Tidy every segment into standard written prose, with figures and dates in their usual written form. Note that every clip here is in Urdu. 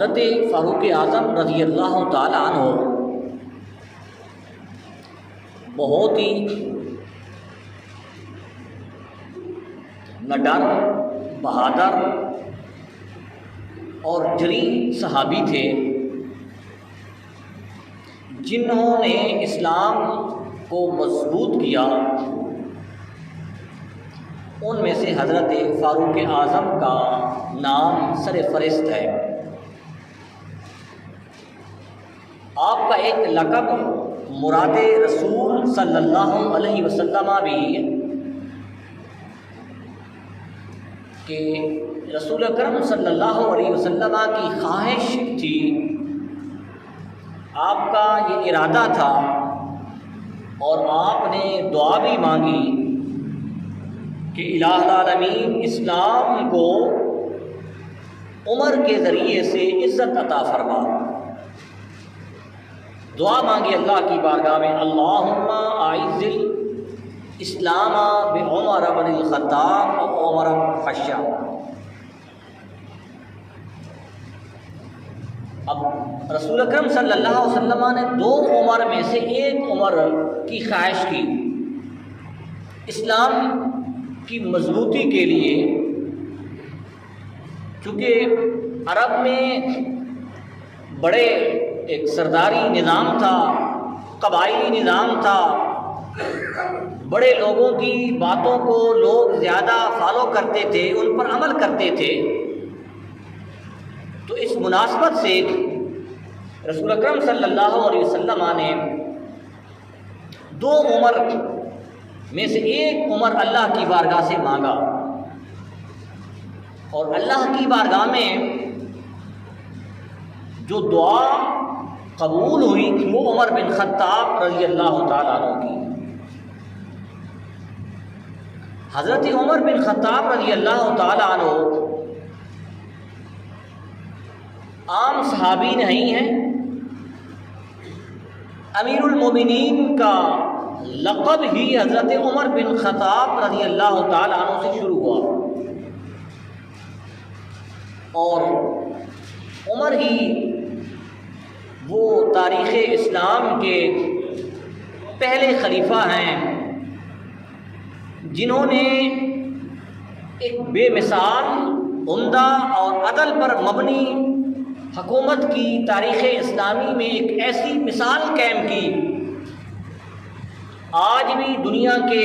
حضرت فاروق اعظم رضی اللہ تعالیٰ عنہ بہت ہی نڈر، بہادر اور جری صحابی تھے، جنہوں نے اسلام کو مضبوط کیا۔ ان میں سے حضرت فاروق اعظم کا نام سر فہرست ہے۔ آپ کا ایک لقب مراد رسول صلی اللہ علیہ وسلم بھی ہے کہ رسول اکرم صلی اللہ علیہ وسلم کی خواہش تھی، آپ کا یہ ارادہ تھا اور آپ نے دعا بھی مانگی کہ الہ العالمین اسلام کو عمر کے ذریعے سے عزت عطا فرما۔ دعا مانگی اللہ کی بارگاہ میں، اللہم اعز الاسلام بعمر بن الخطاب و عمر بن خشاب۔ اب رسول اکرم صلی اللہ علیہ وسلم نے دو عمر میں سے ایک عمر کی خواہش کی اسلام کی مضبوطی کے لیے، چونکہ عرب میں بڑے ایک سرداری نظام تھا، قبائلی نظام تھا، بڑے لوگوں کی باتوں کو لوگ زیادہ فالو کرتے تھے، ان پر عمل کرتے تھے۔ تو اس مناسبت سے رسول اکرم صلی اللہ علیہ وسلم نے دو عمر میں سے ایک عمر اللہ کی بارگاہ سے مانگا، اور اللہ کی بارگاہ میں جو دعا قبول ہوئی وہ عمر بن خطاب رضی اللہ تعالیٰ عنہ کی۔ حضرت عمر بن خطاب رضی اللہ تعالیٰ عنہ عام صحابی نہیں ہیں، امیر المومنین کا لقب ہی حضرت عمر بن خطاب رضی اللہ تعالیٰ عنہ سے شروع ہوا، اور عمر ہی وہ تاریخ اسلام کے پہلے خلیفہ ہیں جنہوں نے ایک بے مثال، عمدہ اور عدل پر مبنی حکومت کی تاریخ اسلامی میں ایک ایسی مثال قائم کی۔ آج بھی دنیا کے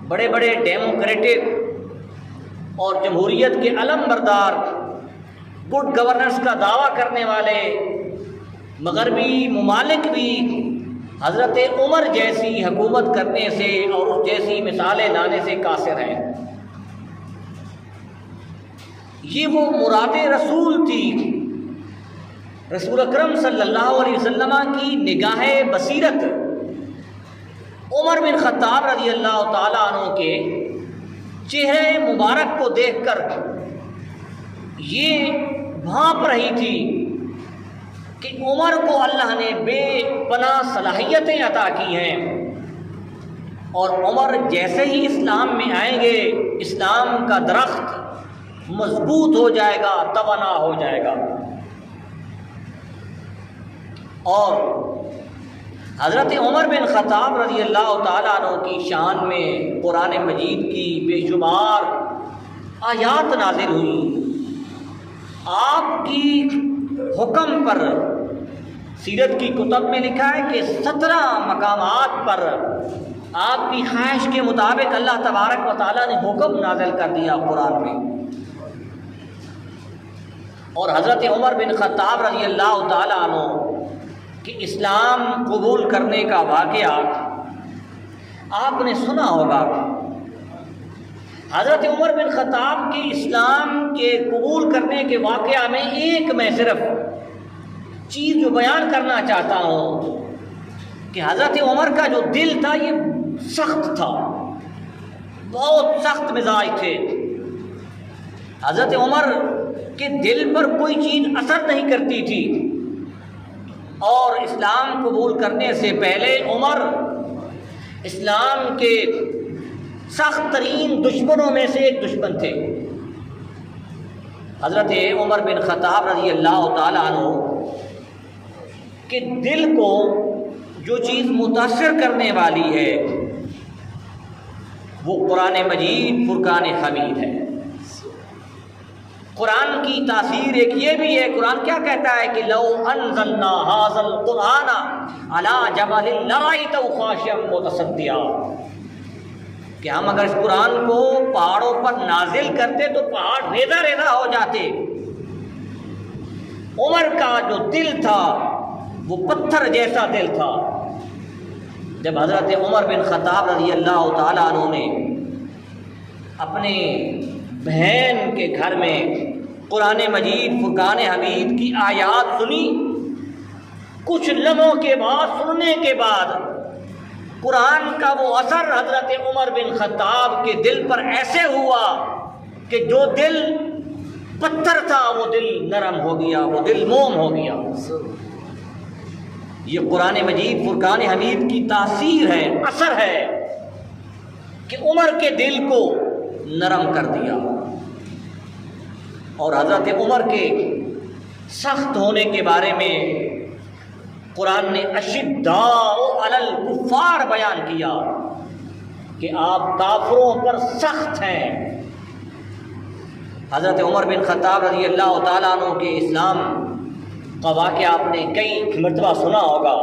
بڑے بڑے ڈیموکریٹک اور جمہوریت کے علم بردار، گڈ گورننس کا دعویٰ کرنے والے مغربی ممالک بھی حضرت عمر جیسی حکومت کرنے سے اور اس جیسی مثالیں لانے سے قاصر ہیں۔ یہ وہ مراد رسول تھی، رسول اکرم صلی اللہ علیہ وسلم کی نگاہ بصیرت عمر بن خطاب رضی اللہ تعالیٰ عنہ کے چہرے مبارک کو دیکھ کر یہ بھانپ رہی تھی کہ عمر کو اللہ نے بے پناہ صلاحیتیں عطا کی ہیں، اور عمر جیسے ہی اسلام میں آئیں گے اسلام کا درخت مضبوط ہو جائے گا، توانا ہو جائے گا۔ اور حضرت عمر بن خطاب رضی اللہ تعالیٰ عنہ کی شان میں قرآن مجید کی بے شمار آیات نازل ہوئی۔ آپ کی حکم پر سیرت کی کتب میں لکھا ہے کہ 17 مقامات پر آپ کی خواہش کے مطابق اللہ تبارک و تعالیٰ نے حکم نازل کر دیا قرآن میں۔ اور حضرت عمر بن خطاب رضی اللہ تعالیٰ عنہ کہ اسلام قبول کرنے کا واقعہ آپ نے سنا ہوگا۔ حضرت عمر بن خطاب کے اسلام کے قبول کرنے کے واقعہ میں ایک میں صرف چیز جو بیان کرنا چاہتا ہوں کہ حضرت عمر کا جو دل تھا یہ سخت تھا، بہت سخت مزاج تھے۔ حضرت عمر کے دل پر کوئی چیز اثر نہیں کرتی تھی، اور اسلام قبول کرنے سے پہلے عمر اسلام کے سخت ترین دشمنوں میں سے ایک دشمن تھے۔ حضرت عمر بن خطاب رضی اللہ تعالیٰ عنہ کہ دل کو جو چیز متاثر کرنے والی ہے وہ قرآن مجید فرقان حمید ہے۔ قرآن کی تاثیر ایک یہ بھی ہے، قرآن کیا کہتا ہے کہ لو انزلنا ھذا القرآن علی جبل لرأیتہ خاشعا متصدعا، کہ ہم اگر اس قرآن کو پہاڑوں پر نازل کرتے تو پہاڑ ریزہ ریزہ ہو جاتے۔ عمر کا جو دل تھا وہ پتھر جیسا دل تھا۔ جب حضرت عمر بن خطاب رضی اللہ تعالیٰ عنہ نے اپنے بہن کے گھر میں قرآن مجید فرقان حمید کی آیات سنی، کچھ لمحوں کے بعد سننے کے بعد قرآن کا وہ اثر حضرت عمر بن خطاب کے دل پر ایسے ہوا کہ جو دل پتھر تھا وہ دل نرم ہو گیا، وہ دل موم ہو گیا۔ یہ قرآن مجید فرقان حمید کی تاثیر ہے، اثر ہے کہ عمر کے دل کو نرم کر دیا، اور حضرت عمر کے سخت ہونے کے بارے میں قرآن نے اشداء علی الکفار بیان کیا کہ آپ کافروں پر سخت ہیں۔ حضرت عمر بن خطاب رضی اللہ تعالیٰ عنہ کے اسلام کا واقعہ آپ نے کئی مرتبہ سنا ہوگا۔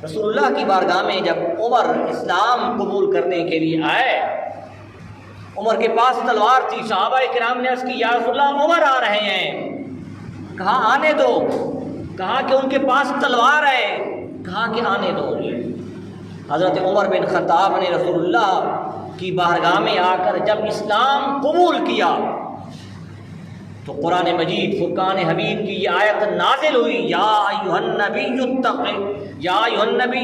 رسول اللہ کی بارگاہ میں جب عمر اسلام قبول کرنے کے لیے آئے، عمر کے پاس تلوار تھی، صحابہ کرام نے عرض کی یا رسول اللہ عمر آ رہے ہیں۔ کہا آنے دو، کہا کہ ان کے پاس تلوار ہے، کہا کہ آنے دو۔ حضرت عمر بن خطاب نے رسول اللہ کی بارگاہ میں آ کر جب اسلام قبول کیا تو قرآن مجید فرقان حمید کی یہ آیت نازل ہوئی، یا ایھا النبی اتق، یا ایھا النبی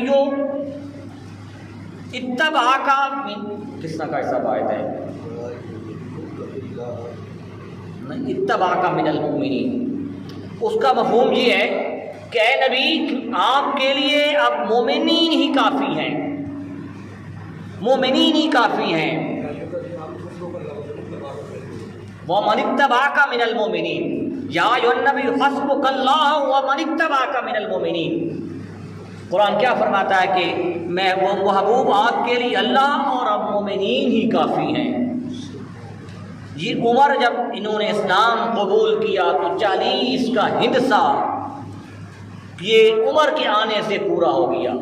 اتبعک، کس طرح کا حساب آیت ہے، اتبعک من المؤمنین۔ اس کا مفہوم یہ ہے کہ اے نبی آپ کے لیے اب مومنین ہی کافی ہیں، مومنین ہی کافی ہیں۔ وَمَنِ اتَّبَعَكَ مِنَ الْمُؤْمِنِينَ، یا ایھا النبی حسبک اللہ وَمَنِ اتَّبَعَكَ مِنَ الْمُؤْمِنِينَ۔ قرآن کیا فرماتا ہے کہ میں وہ محبوب آپ کے لیے اللہ اور اب مومنین ہی کافی ہیں۔ یہ عمر جب انہوں نے اسلام قبول کیا تو 40 کا ہندسہ یہ عمر کے آنے سے پورا ہو گیا۔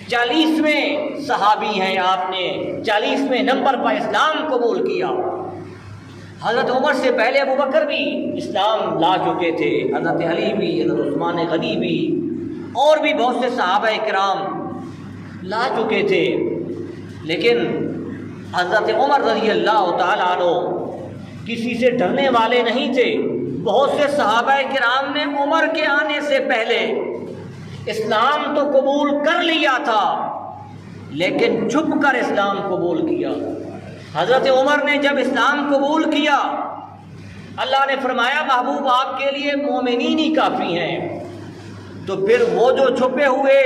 40ویں صحابی ہیں، آپ نے 40ویں نمبر پر اسلام قبول کیا۔ حضرت عمر سے پہلے ابو بکر بھی اسلام لا چکے تھے، حضرت علی بھی، حضرت عثمان غنی بھی، اور بھی بہت سے صحابہ کرام لا چکے تھے، لیکن حضرت عمر رضی اللہ تعالیٰ عنہ کسی سے ڈرنے والے نہیں تھے۔ بہت سے صحابہ کرام نے عمر کے آنے سے پہلے اسلام تو قبول کر لیا تھا لیکن چھپ کر اسلام قبول کیا۔ حضرت عمر نے جب اسلام قبول کیا، اللہ نے فرمایا محبوب آپ کے لیے مومنین ہی کافی ہیں، تو پھر وہ جو چھپے ہوئے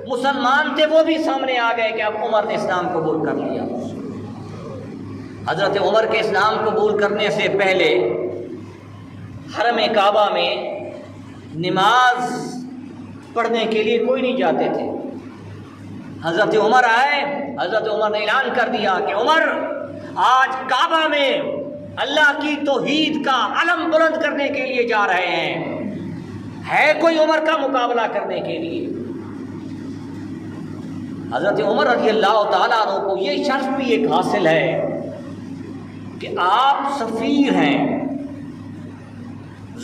مسلمان تھے وہ بھی سامنے آ گئے کہ اب عمر نے اسلام قبول کر لیا۔ حضرت عمر کے اسلام قبول کرنے سے پہلے حرم کعبہ میں نماز پڑھنے کے لیے کوئی نہیں جاتے تھے۔ حضرت عمر آئے، حضرت عمر نے اعلان کر دیا کہ عمر آج کعبہ میں اللہ کی توحید کا علم بلند کرنے کے لیے جا رہے ہیں، ہے کوئی عمر کا مقابلہ کرنے کے لیے؟ حضرت عمر رضی اللہ تعالیٰ عنہ کو یہ شرف بھی ایک حاصل ہے کہ آپ سفیر ہیں۔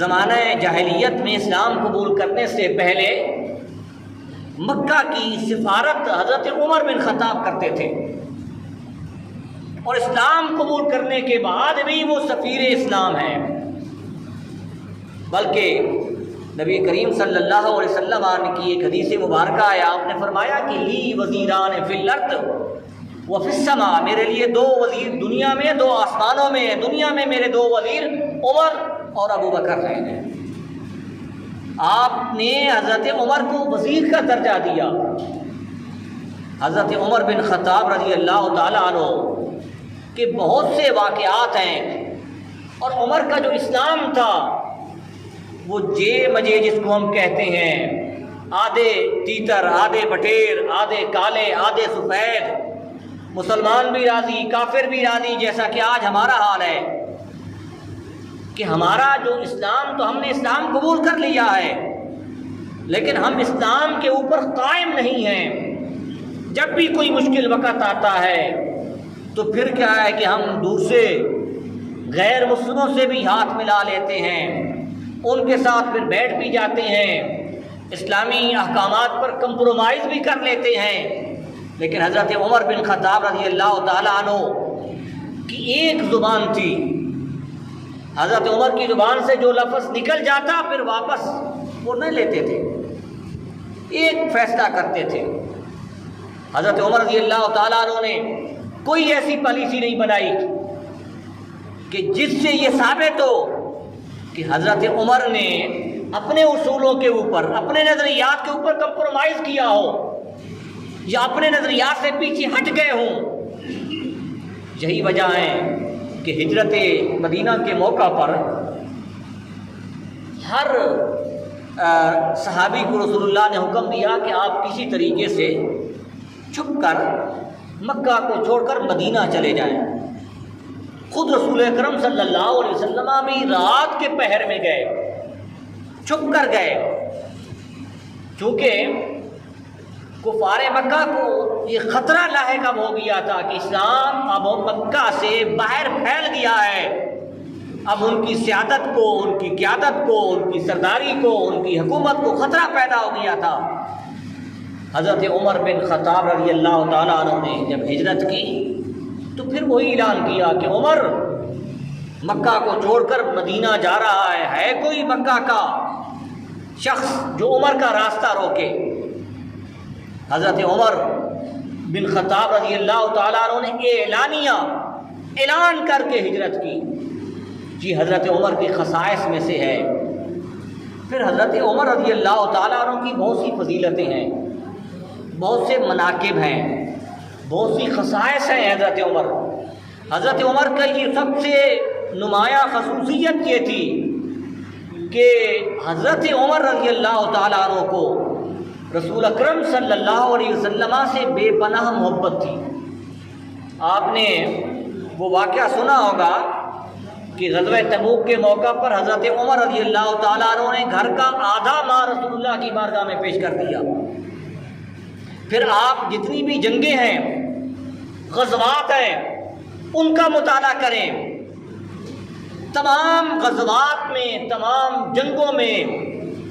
زمانہ جاہلیت میں اسلام قبول کرنے سے پہلے مکہ کی سفارت حضرت عمر بن خطاب کرتے تھے، اور اسلام قبول کرنے کے بعد بھی وہ سفیر اسلام ہیں۔ بلکہ نبی کریم صلی اللہ علیہ وسلم کی ایک حدیث مبارکہ ہے، آپ نے فرمایا کہ لی وزیران فی الارض وفی السماء، میرے لیے 2 وزیر دنیا میں، 2 آسمانوں میں ہیں۔ دنیا میں میرے 2 وزیر عمر اور ابو بکر ہیں۔ آپ نے حضرت عمر کو وزیر کا درجہ دیا۔ حضرت عمر بن خطاب رضی اللہ تعالیٰ عنہ کے بہت سے واقعات ہیں اور عمر کا جو اسلام تھا وہ جے مجے جس کو ہم کہتے ہیں، آدھے تیتر آدھے بٹیر، آدھے کالے آدھے سفید، مسلمان بھی راضی کافر بھی راضی، جیسا کہ آج ہمارا حال ہے کہ ہمارا جو اسلام، تو ہم نے اسلام قبول کر لیا ہے لیکن ہم اسلام کے اوپر قائم نہیں ہیں۔ جب بھی کوئی مشکل وقت آتا ہے تو پھر کیا ہے کہ ہم دوسرے غیر مسلموں سے بھی ہاتھ ملا لیتے ہیں، ان کے ساتھ پھر بیٹھ بھی جاتے ہیں، اسلامی احکامات پر کمپرومائز بھی کر لیتے ہیں۔ لیکن حضرت عمر بن خطاب رضی اللہ تعالیٰ عنہ کی ایک زبان تھی، حضرت عمر کی زبان سے جو لفظ نکل جاتا پھر واپس وہ نہ لیتے تھے، ایک فیصلہ کرتے تھے۔ حضرت عمر رضی اللہ تعالیٰ عنہ نے کوئی ایسی پالیسی نہیں بنائی کہ جس سے یہ ثابت ہو کہ حضرت عمر نے اپنے اصولوں کے اوپر، اپنے نظریات کے اوپر کمپرومائز کیا ہو یا اپنے نظریات سے پیچھے ہٹ گئے ہوں۔ یہی وجہ ہے کہ ہجرت مدینہ کے موقع پر ہر صحابی کو رسول اللہ نے حکم دیا کہ آپ کسی طریقے سے چھپ کر مکہ کو چھوڑ کر مدینہ چلے جائیں۔ خود رسول اکرم صلی اللہ علیہ وسلم بھی رات کے پہر میں گئے، چھپ کر گئے، چونکہ کفار مکہ کو یہ خطرہ لاحق ہو گیا تھا کہ اسلام اب مکہ سے باہر پھیل گیا ہے، اب ان کی سیادت کو، ان کی قیادت کو، ان کی سرداری کو، ان کی حکومت کو خطرہ پیدا ہو گیا تھا۔ حضرت عمر بن خطاب رضی اللہ تعالیٰ عنہ نے جب ہجرت کی تو پھر وہی اعلان کیا کہ عمر مکہ کو چھوڑ کر مدینہ جا رہا ہے کوئی مکہ کا شخص جو عمر کا راستہ روکے؟ حضرت عمر بن خطاب رضی اللہ تعالیٰ عنہ نے اعلان کر کے ہجرت کی۔ جی حضرت عمر کی خصائص میں سے ہے۔ پھر حضرت عمر رضی اللہ تعالیٰ عنہ کی بہت سی فضیلتیں ہیں، بہت سے مناقب ہیں، بہت سی خصائص ہیں حضرت عمر۔ حضرت عمر کا یہ سب سے نمایاں خصوصیت یہ تھی کہ حضرت عمر رضی اللہ تعالیٰ عنہ کو رسول اکرم صلی اللہ علیہ وسلم سے بے پناہ محبت تھی۔ آپ نے وہ واقعہ سنا ہوگا کہ غزوہ تبوک کے موقع پر حضرت عمر رضی اللہ تعالیٰ عنہ نے گھر کا آدھا مال رسول اللہ کی بارگاہ میں پیش کر دیا۔ پھر آپ جتنی بھی جنگیں ہیں، غزوات ہیں، ان کا مطالعہ کریں۔ تمام غزوات میں، تمام جنگوں میں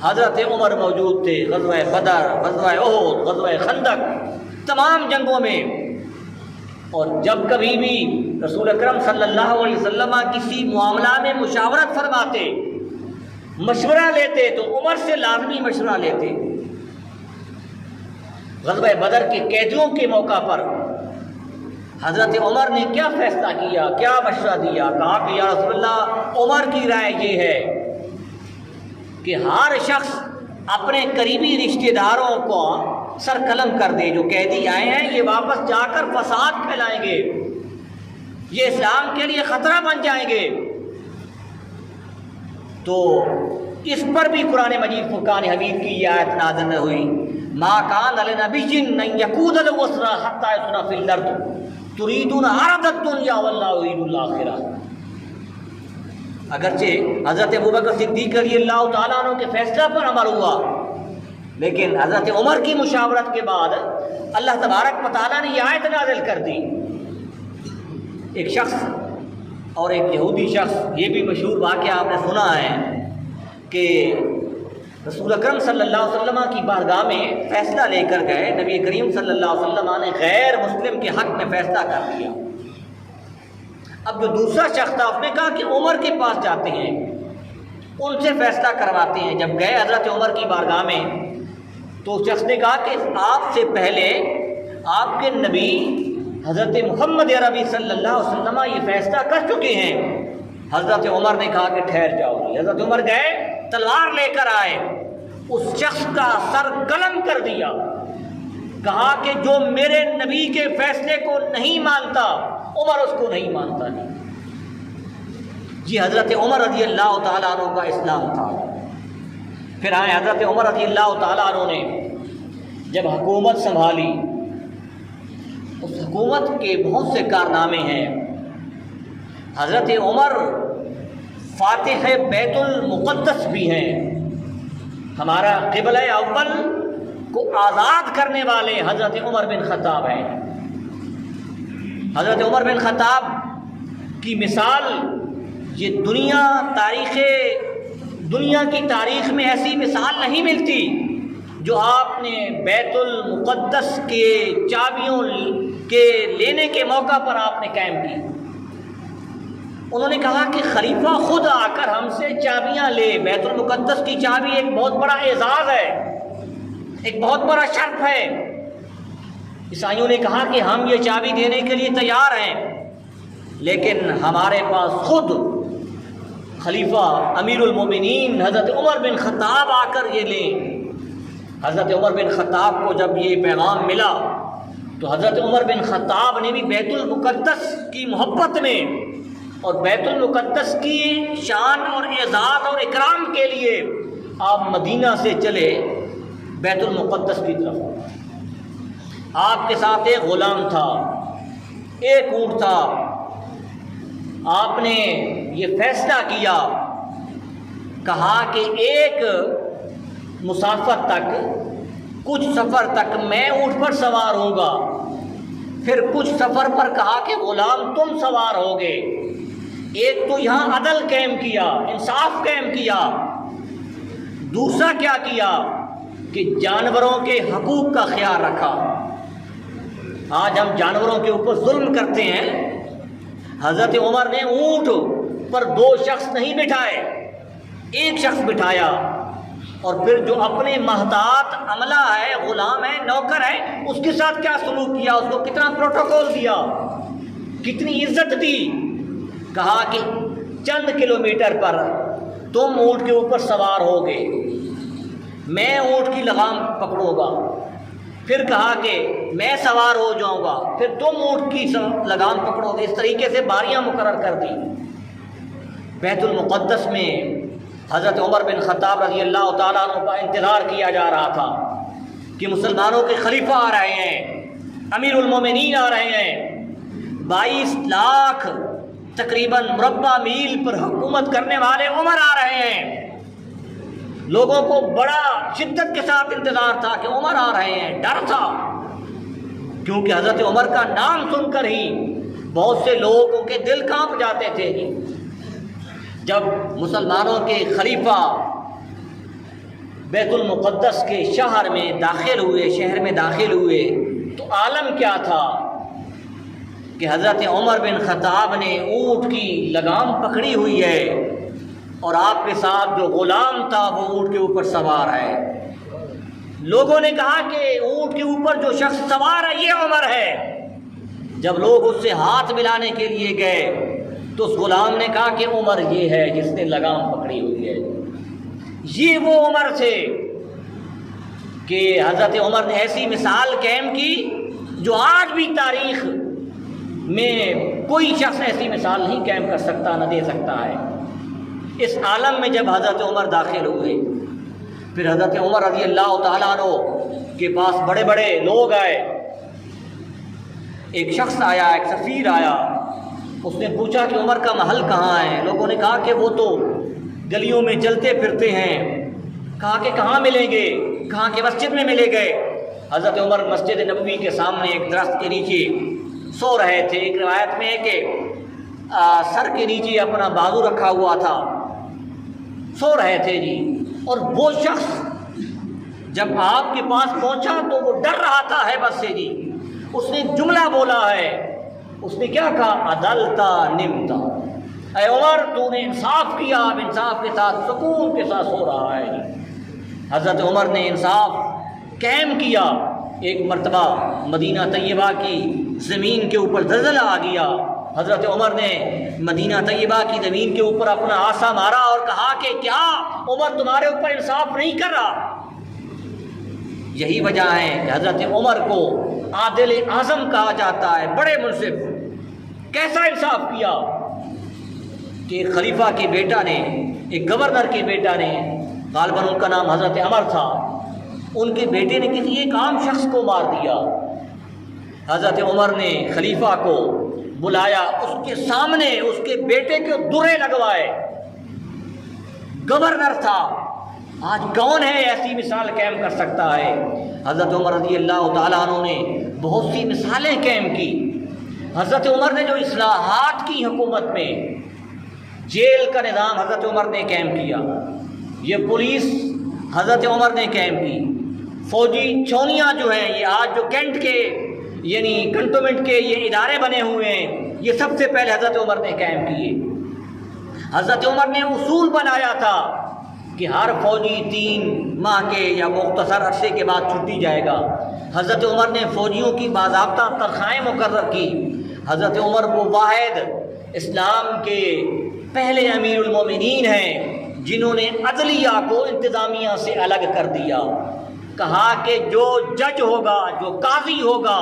حضرت عمر موجود تھے، غزوہ بدر، غزوہ احد، غزوہ خندق، تمام جنگوں میں۔ اور جب کبھی بھی رسول اکرم صلی اللہ علیہ وسلم کسی معاملہ میں مشاورت فرماتے، مشورہ لیتے تو عمر سے لازمی مشورہ لیتے۔ غزوہ بدر کے قیدیوں کے موقع پر حضرت عمر نے کیا فیصلہ کیا، کیا مشورہ دیا؟ کہا کہ یا رسول اللہ، عمر کی رائے یہ ہے کہ ہر شخص اپنے قریبی رشتہ داروں کو سر قلم کر دے، جو قیدی آئے ہیں یہ واپس جا کر فساد پھیلائیں گے، یہ اسلام کے لیے خطرہ بن جائیں گے۔ تو اس پر بھی قرآن مجید فرقان حمید کی یہ آیت نازل ہوئی، ما کان لنبی ان یقود له اسرى حتى يسخن في الارض تريدون عرض الدنيا والله يريد الاخرة۔ اگرچہ حضرت ابوبکر صدیق رضی اللہ تعالیٰ عنہ کے فیصلہ پر عمل ہوا، لیکن حضرت عمر کی مشاورت کے بعد اللہ تبارک و تعالیٰ نے یہ آیت نازل کر دی۔ ایک شخص اور ایک یہودی شخص، یہ بھی مشہور واقعہ آپ نے سنا ہے کہ رسول اکرم صلی اللہ علیہ وسلم کی بارگاہ میں فیصلہ لے کر گئے، نبی کریم صلی اللہ علیہ وسلم نے غیر مسلم کے حق میں فیصلہ کر دیا۔ اب جو دوسرا شخص تھا اس نے کہا کہ عمر کے پاس جاتے ہیں، ان سے فیصلہ کرواتے ہیں۔ جب گئے حضرت عمر کی بارگاہ میں تو اس شخص نے کہا کہ آپ سے پہلے آپ کے نبی حضرت محمد عربی صلی اللہ علیہ وسلم یہ فیصلہ کر چکے ہیں۔ حضرت عمر نے کہا کہ ٹھہر جاؤ۔ حضرت عمر گئے، تلوار لے کر آئے، اس شخص کا سر قلم کر دیا، کہا کہ جو میرے نبی کے فیصلے کو نہیں مانتا، عمر اس کو نہیں مانتا۔ یہ حضرت عمر رضی اللہ تعالیٰ عنہ کا اسلام تھا۔ پھر آئے حضرت عمر رضی اللہ تعالیٰ عنہ نے جب حکومت سنبھالی، اس حکومت کے بہت سے کارنامے ہیں۔ حضرت عمر فاتح بیت المقدس بھی ہیں، ہمارا قبلہ اول کو آزاد کرنے والے حضرت عمر بن خطاب ہیں۔ حضرت عمر بن خطاب کی مثال یہ دنیا کی تاریخ میں ایسی مثال نہیں ملتی جو آپ نے بیت المقدس کے چابیوں کے لینے کے موقع پر آپ نے قائم کی۔ انہوں نے کہا کہ خلیفہ خود آ کر ہم سے چابیاں لے، بیت المقدس کی چابی ایک بہت بڑا اعزاز ہے، ایک بہت بڑا شرف ہے۔ عیسائیوں نے کہا کہ ہم یہ چابی دینے کے لیے تیار ہیں، لیکن ہمارے پاس خود خلیفہ امیر المومنین حضرت عمر بن خطاب آ کر یہ لیں۔ حضرت عمر بن خطاب کو جب یہ پیغام ملا تو حضرت عمر بن خطاب نے بھی بیت المقدس کی محبت میں اور بیت المقدس کی شان اور اعزاز اور اکرام کے لیے آپ مدینہ سے چلے بیت المقدس کی طرف۔ آپ کے ساتھ ایک غلام تھا، ایک اونٹ تھا۔ آپ نے یہ فیصلہ کیا، کہا کہ ایک مسافت تک، کچھ سفر تک میں اونٹ پر سوار ہوں گا، پھر کچھ سفر پر کہا کہ غلام تم سوار ہوگے۔ ایک تو یہاں عدل قائم کیا، انصاف قائم کیا، دوسرا کیا کیا کہ جانوروں کے حقوق کا خیال رکھا۔ آج ہم جانوروں کے اوپر ظلم کرتے ہیں، حضرت عمر نے اونٹ پر 2 شخص نہیں بٹھائے، ایک شخص بٹھایا، اور پھر جو اپنے محتاط عملہ ہے، غلام ہے، نوکر ہے، اس کے ساتھ کیا سلوک کیا، اس کو کتنا پروٹوکول دیا، کتنی عزت دی۔ کہا کہ چند کلومیٹر پر تم اونٹ کے اوپر سوار ہوگے، میں اونٹ کی لگام پکڑوں گا، پھر کہا کہ میں سوار ہو جاؤں گا، پھر تم اونٹ کی لگام پکڑو گے۔ اس طریقے سے باریاں مقرر کر دی۔ بیت المقدس میں حضرت عمر بن خطاب رضی اللہ تعالیٰ عنہ کا انتظار کیا جا رہا تھا کہ مسلمانوں کے خلیفہ آ رہے ہیں، امیر المومنین آ رہے ہیں، 22 لاکھ تقریباً مربع میل پر حکومت کرنے والے عمر آ رہے ہیں۔ لوگوں کو بڑا شدت کے ساتھ انتظار تھا کہ عمر آ رہے ہیں، ڈر تھا، کیونکہ حضرت عمر کا نام سن کر ہی بہت سے لوگوں کے دل کانپ جاتے تھے۔ جب مسلمانوں کے خلیفہ بیت المقدس کے شہر میں داخل ہوئے تو عالم کیا تھا کہ حضرت عمر بن خطاب نے اونٹ کی لگام پکڑی ہوئی ہے اور آپ کے ساتھ جو غلام تھا وہ اونٹ کے اوپر سوار ہے۔ لوگوں نے کہا کہ اونٹ کے اوپر جو شخص سوار ہے یہ عمر ہے۔ جب لوگ اس سے ہاتھ ملانے کے لیے گئے تو اس غلام نے کہا کہ عمر یہ ہے جس نے لگام پکڑی ہوئی ہے۔ یہ وہ عمر تھے کہ حضرت عمر نے ایسی مثال قائم کی جو آج بھی تاریخ میں کوئی شخص ایسی مثال نہیں قائم کر سکتا، نہ دے سکتا ہے۔ اس عالم میں جب حضرت عمر داخل ہوئے، پھر حضرت عمر رضی اللہ تعالیٰ عنہ کے پاس بڑے بڑے لوگ آئے۔ ایک شخص آیا، ایک سفیر آیا، اس نے پوچھا کہ عمر کا محل کہاں ہے؟ لوگوں نے کہا کہ وہ تو گلیوں میں چلتے پھرتے ہیں۔ کہا کہ کہاں ملیں گے؟ کہا کہ مسجد میں ملے گئے۔ حضرت عمر مسجد نبوی کے سامنے ایک درخت کے نیچے سو رہے تھے۔ ایک روایت میں ہے کہ سر کے نیچے اپنا بازو رکھا ہوا تھا، سو رہے تھے جی۔ اور وہ شخص جب آپ کے پاس پہنچا تو وہ ڈر رہا تھا ہیبت سے جی۔ اس نے جملہ بولا ہے، اس نے کیا کہا؟ عدلتا نمتا، اے عمر تو نے انصاف کیا، اب انصاف کے ساتھ سکون کے ساتھ سو رہا ہے جی۔ حضرت عمر نے انصاف قائم کیا۔ ایک مرتبہ مدینہ طیبہ کی زمین کے اوپر زلزلہ آ گیا۔ حضرت عمر نے مدینہ طیبہ کی زمین کے اوپر اپنا آسا مارا اور کہا کہ کیا عمر تمہارے اوپر انصاف نہیں کر رہا؟ یہی وجہ ہے کہ حضرت عمر کو عادل اعظم کہا جاتا ہے، بڑے منصف۔ کیسا انصاف کیا؟ کہ ایک خلیفہ کے بیٹا نے، ایک گورنر کے بیٹا نے، غالباً ان کا نام حضرت عمر تھا، ان کے بیٹے نے کسی ایک عام شخص کو مار دیا۔ حضرت عمر نے خلیفہ کو بلایا، اس کے سامنے اس کے بیٹے کے درے لگوائے۔ گورنر تھا، آج کون ہے ایسی مثال قائم کر سکتا ہے؟ حضرت عمر رضی اللہ تعالیٰ عنہ نے بہت سی مثالیں قائم کی۔ حضرت عمر نے جو اصلاحات کی حکومت میں، جیل کا نظام حضرت عمر نے قائم کیا، یہ پولیس حضرت عمر نے قائم کی، فوجی چھونیاں جو ہیں، یہ آج جو کینٹ کے یعنی کنٹونمنٹ کے یہ ادارے بنے ہوئے ہیں، یہ سب سے پہلے حضرت عمر نے قائم کیے۔ حضرت عمر نے اصول بنایا تھا کہ ہر فوجی 3 ماہ کے یا مختصر عرصے کے بعد چھٹی جائے گا۔ حضرت عمر نے فوجیوں کی باضابطہ تنخواہیں مقرر کی۔ حضرت عمر کو واحد اسلام کے پہلے امیر المومنین ہیں جنہوں نے عدلیہ کو انتظامیہ سے الگ کر دیا۔ کہا کہ جو جج ہوگا، جو قاضی ہوگا،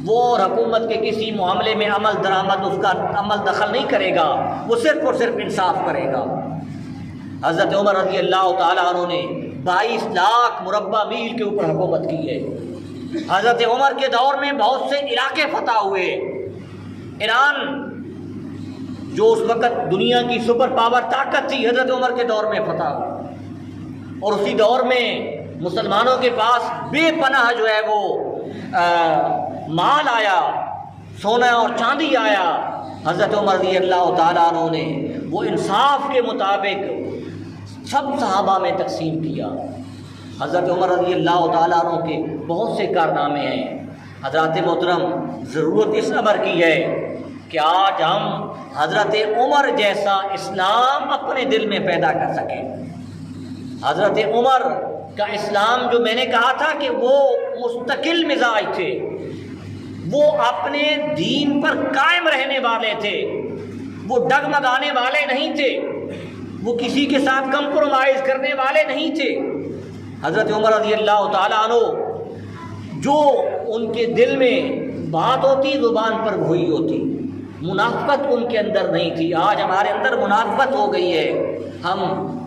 وہ حکومت کے کسی معاملے میں عمل درآمد اس کا عمل دخل نہیں کرے گا، وہ صرف اور صرف انصاف کرے گا۔ حضرت عمر رضی اللہ تعالیٰ عنہ نے 22 لاکھ مربع میل کے اوپر حکومت کی ہے۔ حضرت عمر کے دور میں بہت سے علاقے فتح ہوئے۔ ایران جو اس وقت دنیا کی سپر پاور طاقت تھی، حضرت عمر کے دور میں فتح ہوئی، اور اسی دور میں مسلمانوں کے پاس بے پناہ جو ہے وہ مال آیا، سونا اور چاندی آیا۔ حضرت عمر رضی اللہ تعالیٰ عنہ نے وہ انصاف کے مطابق سب صحابہ میں تقسیم کیا۔ حضرت عمر رضی اللہ تعالیٰ عنہ کے بہت سے کارنامے ہیں۔ حضرات محترم، ضرورت اس امر کی ہے کہ آج ہم حضرت عمر جیسا اسلام اپنے دل میں پیدا کر سکیں۔ حضرت عمر کا اسلام جو میں نے کہا تھا کہ وہ مستقل مزاج تھے، وہ اپنے دین پر قائم رہنے والے تھے، وہ ڈگمگانے والے نہیں تھے، وہ کسی کے ساتھ کمپرومائز کرنے والے نہیں تھے۔ حضرت عمر رضی اللہ تعالیٰ عنہ جو ان کے دل میں بات ہوتی زبان پر وہی ہوتی، منافقت ان کے اندر نہیں تھی۔ آج ہمارے اندر منافقت ہو گئی ہے، ہم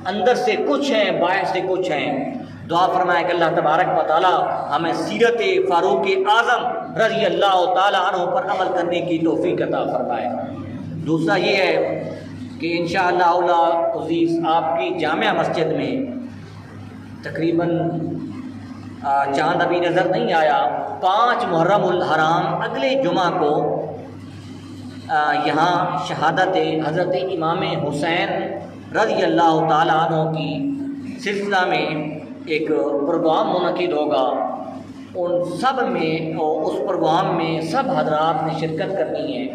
اندر سے کچھ ہیں، باہر سے کچھ ہیں۔ دعا فرمائے کہ اللہ تبارک و تعالیٰ ہمیں سیرت فاروق اعظم رضی اللہ تعالیٰ عنہ پر عمل کرنے کی توفیق عطا فرمائے۔ دوسرا یہ ہے کہ انشاءاللہ عزیز آپ کی جامع مسجد میں تقریباً چاند ابھی نظر نہیں آیا، 5 محرم الحرام اگلے جمعہ کو یہاں شہادت حضرت امام حسین رضی اللہ تعالیٰ عنہ کی سلسلہ میں ایک پروگرام منعقد ہوگا۔ ان سب میں اور اس پروگرام میں سب حضرات نے شرکت کرنی ہے۔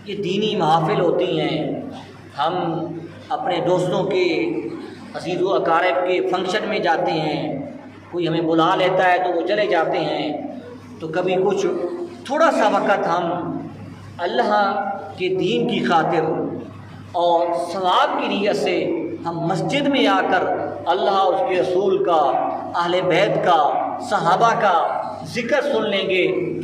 یہ دینی محافل ہوتی ہیں، ہم اپنے دوستوں کے عزیز و اقارب کے فنکشن میں جاتے ہیں، کوئی ہمیں بلا لیتا ہے تو وہ چلے جاتے ہیں، تو کبھی کچھ تھوڑا سا وقت ہم اللہ کے دین کی خاطر اور ثواب کی نیت سے ہم مسجد میں آ کر اللہ اور اس کے رسول کا، اہل بیت کا، صحابہ کا ذکر سن لیں گے۔